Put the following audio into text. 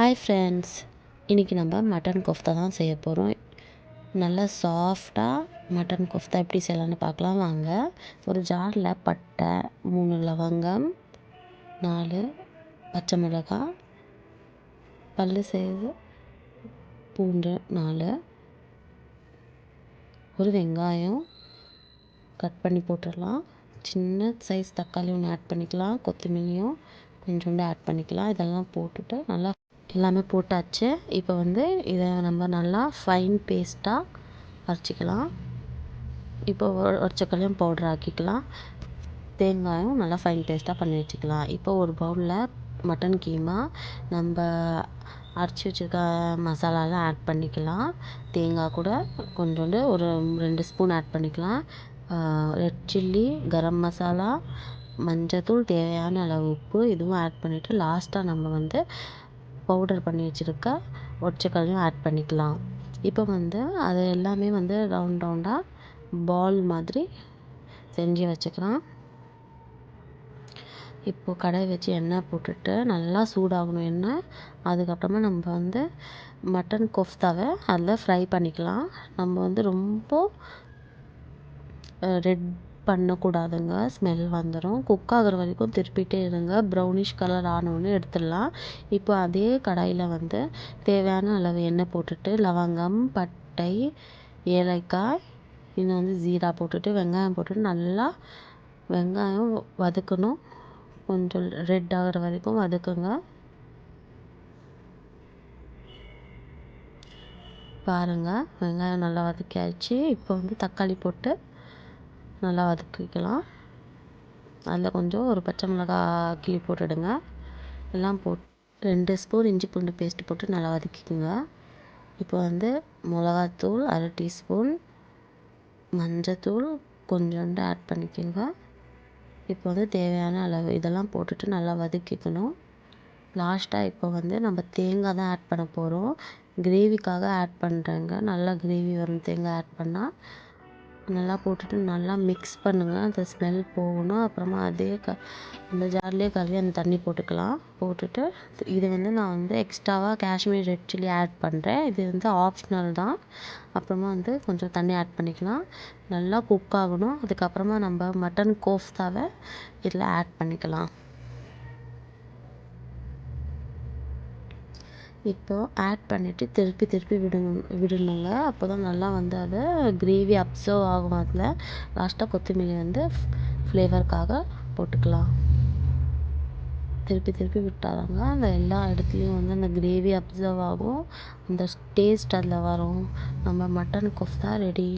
Hi friends, இன்றைக்கி நம்ம mutton kofta தான் செய்ய போகிறோம். நல்லா சாஃப்டாக மட்டன் கோஃப்தா எப்படி செய்யலான்னு பார்க்கலாம் வாங்க. ஒரு ஜாரில் பட்டை, 3 லவங்கம், 4 பச்சை மிளகாய், பல் செய்து பூண்டு 4, ஒரு வெங்காயம் கட் பண்ணி போட்டுடலாம். சின்ன சைஸ் தக்காளி ஒன்று ஆட் பண்ணிக்கலாம். கொத்தமல்லியும் கொஞ்சோண்டு ஆட் பண்ணிக்கலாம். இதெல்லாம் போட்டுட்டு நல்லா எல்லாமே போட்டாச்சு. இப்போ இதை நம்ம நல்லா ஃபைன் பேஸ்ட்டாக அரைச்சிக்கலாம். இப்போ உடச்சக்கல்லையும் பவுடர் ஆக்கிக்கலாம். தேங்காயும் நல்லா ஃபைன் பேஸ்ட்டாக பண்ணி வச்சுக்கலாம். இப்போ ஒரு பவுலில் மட்டன் கீமா நம்ம அரைச்சி வச்சுருக்க மசாலாலாம் ஆட் பண்ணிக்கலாம். தேங்காய் கூட கொஞ்சோண்டு ஒரு 2 ஸ்பூன் ஆட் பண்ணிக்கலாம். ரெட் சில்லி, கரம் மசாலா, மஞ்சத்தூள், தேவையான அளவு உப்பு இதுவும் ஆட் பண்ணிவிட்டு லாஸ்ட்டாக நம்ம பவுடர் பண்ணி வச்சுருக்க ஒற்றைக்கல்லையும் ஆட் பண்ணிக்கலாம். இப்போ அது எல்லாமே ரவுண்டாக பால் மாதிரி செஞ்சு வச்சுக்கலாம். இப்போது கடாய் வச்சு எண்ணெய் போட்டுட்டு நல்லா சூடாகணும் எண்ணெய். அதுக்கப்புறமா நம்ம மட்டன் கோஃப்தாவை அதில் ஃப்ரை பண்ணிக்கலாம். நம்ம ரொம்ப ரெட் பண்ணக்கூடாதுங்க, ஸ்மெல் வந்துடும். குக் ஆகிற வரைக்கும் திருப்பிகிட்டே இருங்க. ப்ரௌனிஷ் கலர் ஆனோன்னு எடுத்துடலாம். இப்போ அதே கடாயில் தேவையான அளவு எண்ணெய் போட்டுட்டு லவங்கம், பட்டை, ஏலக்காய், இன்னும் ஜீரா போட்டுட்டு வெங்காயம் போட்டுட்டு நல்லா வெங்காயம் வதக்கணும். கொஞ்சம் ரெட் ஆகிற வரைக்கும் வதக்குங்க. பாருங்கள், வெங்காயம் நல்லா வதக்கியாச்சு. இப்போ தக்காளி போட்டு நல்லா வதக்கிக்கலாம். அதில் கொஞ்சம் ஒரு பச்சை மிளகாய் கிள்ளி போட்டுடுங்க. எல்லாம் 2 ஸ்பூன் இஞ்சி பூண்டு பேஸ்ட்டு போட்டு நல்லா வதக்கிக்குங்க. இப்போ மிளகாத்தூள் 1/2 டீஸ்பூன், மஞ்சத்தூள் கொஞ்சோண்டு ஆட் பண்ணிக்கோங்க. இப்போ தேவையான அளவு இதெல்லாம் போட்டுட்டு நல்லா வதக்கிக்கணும். லாஸ்ட்டாக இப்போ நம்ம தேங்காய் தான் ஆட் பண்ண போகிறோம். கிரேவிக்காக ஆட் பண்ணுறேங்க. நல்லா கிரேவி வரும் தேங்காய் ஆட் பண்ணால். நல்லா போட்டுட்டு நல்லா மிக்ஸ் பண்ணுங்கள். அந்த ஸ்மெல் போகணும். அப்புறமா அதே அந்த ஜார்லேயே கழுவி அந்த தண்ணி போட்டுக்கலாம். போட்டுட்டு இது நான் எக்ஸ்ட்ராவாக காஷ்மீர் ரெட் சில்லி ஆட் பண்ணுறேன். இது ஆப்ஷனல் தான். அப்புறமா கொஞ்சம் தண்ணி ஆட் பண்ணிக்கலாம். நல்லா குக் ஆகணும். அதுக்கப்புறமா நம்ம மட்டன் கோஃப்தாவை இதில் ஆட் பண்ணிக்கலாம். இப்போது ஆட் பண்ணிவிட்டு திருப்பி விடணுங்க. அப்போ தான் நல்லா அது கிரேவி அப்சர்வ் ஆகும். அதில் லாஸ்ட்டாக கொத்தமல்லி ஃப்ளேவருக்காக போட்டுக்கலாம். திருப்பி விட்டாதாங்க அந்த எல்லா இடத்துலையும் அந்த கிரேவி அப்சர்வ் ஆகும். அந்த டேஸ்ட் அதில் வரும். நம்ம மட்டன் கோஃப்தா ரெடி.